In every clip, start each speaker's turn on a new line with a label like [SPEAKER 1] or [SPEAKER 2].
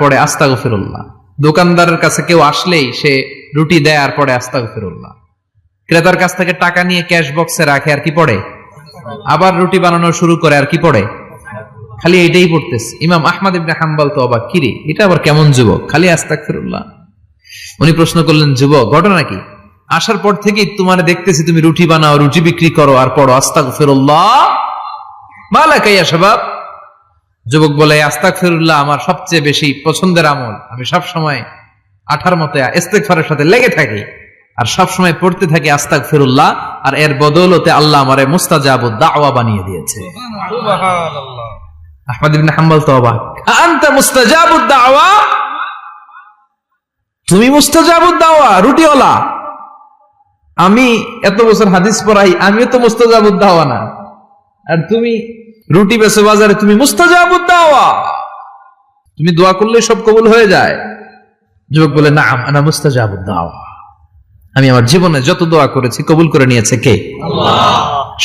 [SPEAKER 1] পরে আস্তাগফিরুল্লাহ। দোকানদারের কাছে কেউ আসলেই সে রুটি দেয় আর পরে আস্তাগফিরুল্লাহ। ক্রেতার কাছ থেকে টাকা নিয়ে ক্যাশ বক্সে রাখে আর কি পড়ে, আবার রুটি বানানো শুরু করে আর কি পড়ে, খালি এইটাই পড়তেছে। ইমাম আহমদ ইবনে হাম্বল তো অবাক, কিরে এটা আবার কেমন যুবক, খালি আস্তাগফিরুল্লাহ। উনি প্রশ্ন করলেন, যুবক ঘটনা কি? আসার পর থেকেই তোমার দেখতেছি তুমি রুটি বানাও, রুটি বিক্রি করো আর পড়ো আস্তাগফিরুল্লাহ, মালাকা ইয়া শাবাব। যুবক বলে, আস্তাগফিরুল্লাহ আমার সবচেয়ে বেশি পছন্দের আমল, আমি সব সময় আঠার মতো ইস্তেগফারের সাথে লেগে থাকি আর সব সময় পড়তে থাকি আস্তাগফিরুল্লাহ, আর এর বদৌলতে আল্লাহ আমারে মুস্তাজাবুদ দাওয়া বানিয়ে দিয়েছে। সুবহানাল্লাহ। আহমদ ইবনে হাম্বল তো অবাক, আনতা মুস্তাজাবুদ দাওয়া, তুমি মুস্তাজাবুদ দাওয়া রুটিওয়ালা? আমি এত বছর হাদিস পড়াই, আমিও তো মুস্তাজাবুদ দাওয়া না, আর তুমি রুটি বেচো বাজারে, তুমি মুস্তাজাবুদ দাওয়া, তুমি দোয়া করলে সব কবুল হয়ে যায়? যুবক বলে, নাম আনা মুস্তাজাবুদ দাওয়া, আমি আমার জীবনে যত দোয়া করেছি কবুল করে নিয়েছে কে? আল্লাহ।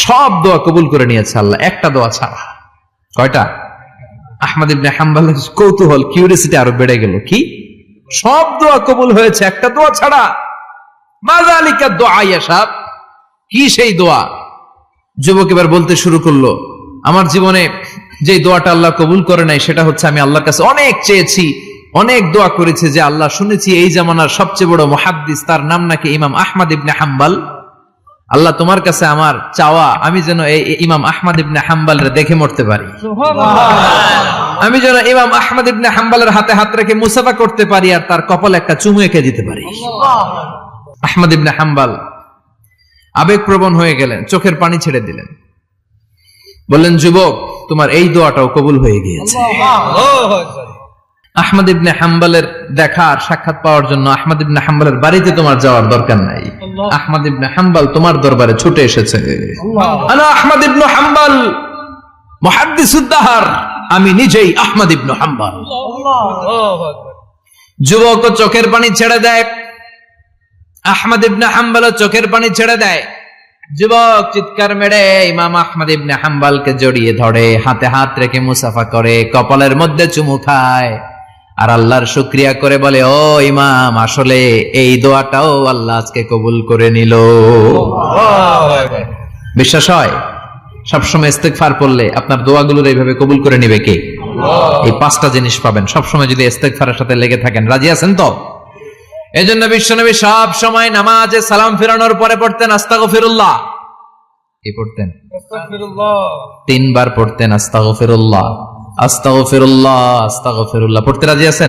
[SPEAKER 1] সব দোয়া কবুল করে নিয়েছে আল্লাহ, একটা দোয়া ছাড়া। কয়টা? আহমদ ইবনে হাম্বলের কৌতূহল, কিউরিওসিটি আরো বেড়ে গেল, কি সব দোয়া কবুল হয়েছে একটা দোয়া ছাড়া? মাযালিকা দুআ ইয়া শাব, কি সেই দোয়া? যুবক এবার বলতে শুরু করলো, আমার জীবনে যে দোয়াটা আল্লাহ কবুল করে নাই সেটা হচ্ছে আমি আল্লাহর কাছে অনেক চেয়েছি, অনেক দোয়া করেছে যে আল্লাহ, শুনেছি এই জামানার সবচেয়ে বড় মুহাদ্দিস, তার নাম নাকি ইমাম আহমদ ইবনে হাম্বল, আল্লাহ তোমার কাছে আমার চাওয়া আমি যেন এই ইমাম আহমদ ইবনে হাম্বলের দেখে মরতে পারি, আমি যেন ইমাম আহমদ ইবনে হাম্বলের হাতে হাত রেখে মুসাফা করতে পারি আর তার কপালে একটা চুমু এঁকে দিতে পারি। আহমদ ইবনে হাম্বল আবেগপ্রবণ হয়ে গেলেন, চোখের পানি ছেড়ে দিলেন, বললেন, যুবক তোমার এই দোয়াটাও কবুল হয়ে গিয়েছে। আহমদ ইবনে হাম্বলের দেখা আর সাক্ষাৎ পাওয়ার জন্য আহমদ ইবনে হাম্বলের বাড়িতে তোমার যাওয়ার দরকার নাই, আহমদ ইবনে হাম্বল তোমার দরবারে ছুটে এসেছে। আনা আহমদ ইবনে হাম্বল মুহাদ্দিসুদ দাহর, আমি নিজেই আহমদ ইবনে হাম্বল। যুবক চোখের পানি ছেড়ে দেয়, আহমদ ইবনে হাম্বল চোখের পানি ছেড়ে দেয়। যুবক চিৎকার মেরে ইমাম আহমদ ইবনে হাম্বলকে জড়িয়ে ধরে, হাতে হাত রেখে মুসাফা করে, কপালের মধ্যে চুমু খায় আর আল্লাহর শুকরিয়া করে বলে, ও ইমাম, আসলে এই দোয়াটাও আল্লাহ আজকে কবুল করে নিল। বিশ্বাস হয়? সবসময় ইস্তেগফার পড়লে আপনার দোয়াগুলোর এইভাবে কবুল করে নিবে কে? এই পাঁচটা জিনিস পাবেন সবসময় যদি ইস্তেগফারের সাথে লেগে থাকেন। রাজি আছেন তো? এজন্য বিশ্বনবী সব সময় নামাজে সালাম ফেরানোর পরে পড়তেন আস্তাগফিরুল্লাহ। কি পড়তেন? আস্তাগফিরুল্লাহ। 3 বার পড়তেন আস্তাগফিরুল্লাহ, আস্তাগফিরুল্লাহ, আস্তাগফিরুল্লাহ। পড়তে রাজি আছেন?